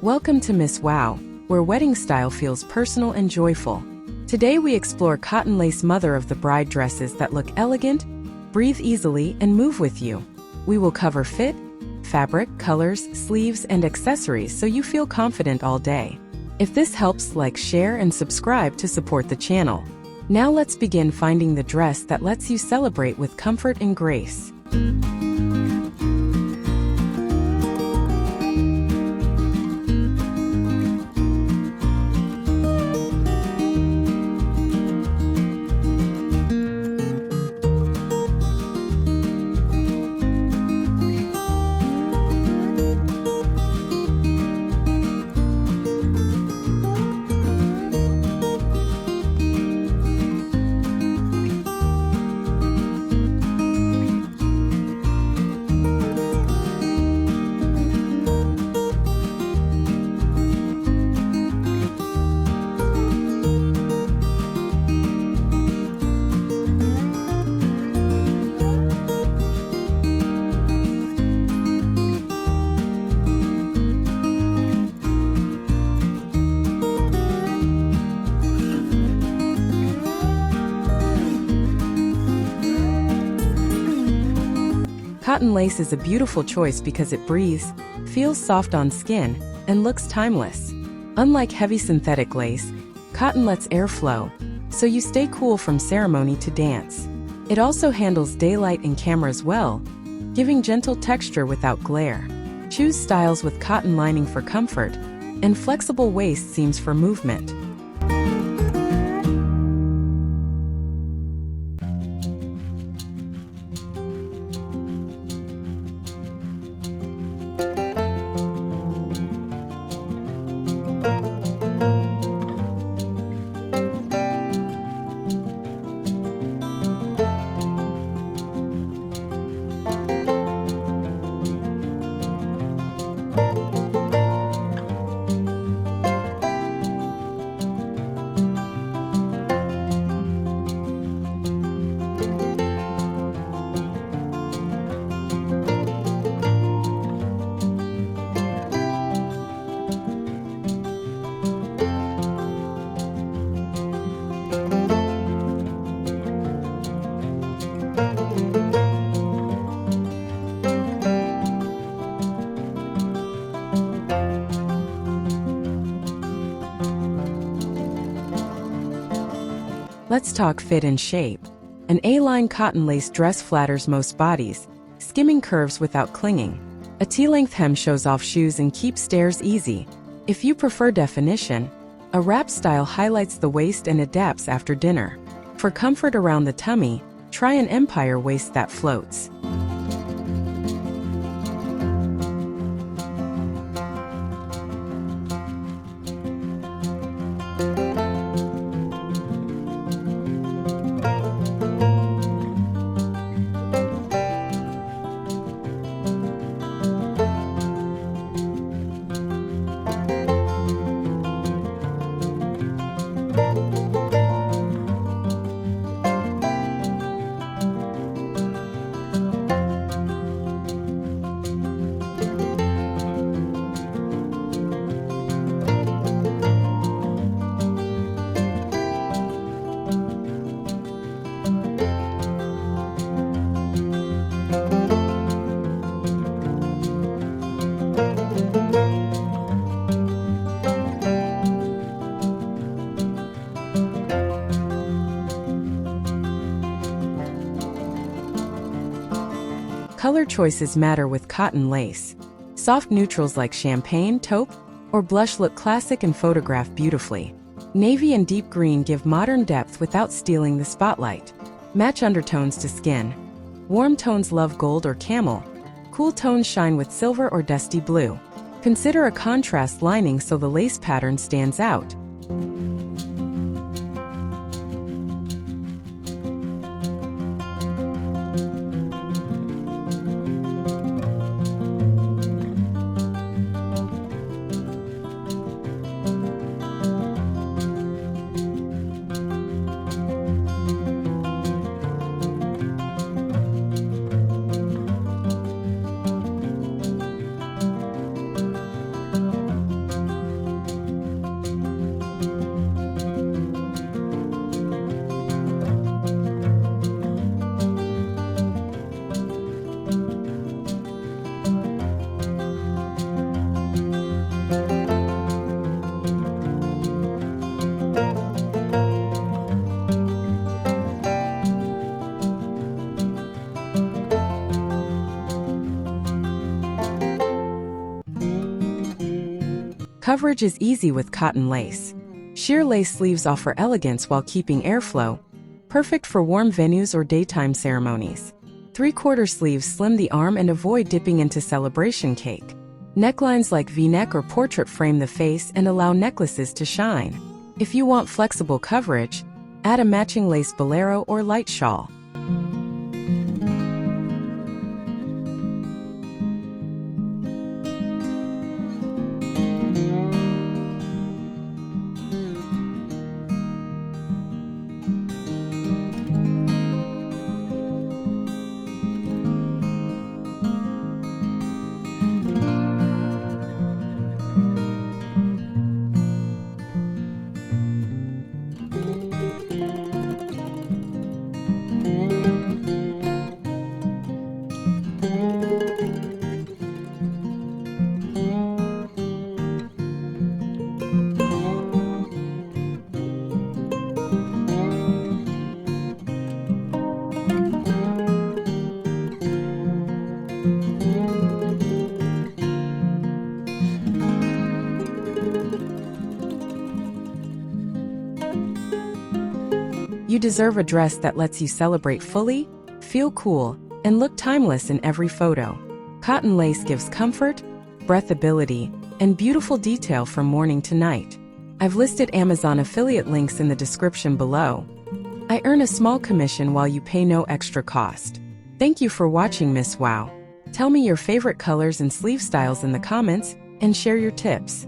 Welcome to Miss Wow, where wedding style feels personal and joyful. Today we explore cotton lace mother of the bride dresses that look elegant, breathe easily, and move with you. We will cover fit, fabric, colors, sleeves, and accessories so you feel confident all day. If this helps, like, share, and subscribe to support the channel. Now let's begin finding the dress that lets you celebrate with comfort and grace. Cotton lace is a beautiful choice because it breathes, feels soft on skin, and looks timeless. Unlike heavy synthetic lace, cotton lets air flow, so you stay cool from ceremony to dance. It also handles daylight and cameras well, giving gentle texture without glare. Choose styles with cotton lining for comfort, and flexible waist seams for movement. Let's talk fit and shape. An A-line cotton lace dress flatters most bodies, skimming curves without clinging. A T-length hem shows off shoes and keeps stairs easy. If you prefer definition, a wrap style highlights the waist and adapts after dinner. For comfort around the tummy, try an empire waist that floats. Color choices matter with cotton lace. Soft neutrals like champagne, taupe, or blush look classic and photograph beautifully. Navy and deep green give modern depth without stealing the spotlight. Match undertones to skin. Warm tones love gold or camel. Cool tones shine with silver or dusty blue. Consider a contrast lining so the lace pattern stands out. Coverage is easy with cotton lace. Sheer lace sleeves offer elegance while keeping airflow, perfect for warm venues or daytime ceremonies. 3/4 sleeves slim the arm and avoid dipping into celebration cake. Necklines like V-neck or portrait frame the face and allow necklaces to shine. If you want flexible coverage, add a matching lace bolero or light shawl. You deserve a dress that lets you celebrate fully, feel cool, and look timeless in every photo. Cotton lace gives comfort, breathability, and beautiful detail from morning to night. I've listed Amazon affiliate links in the description below. I earn a small commission while you pay no extra cost. Thank you for watching, Miss Wow. Tell me your favorite colors and sleeve styles in the comments and share your tips.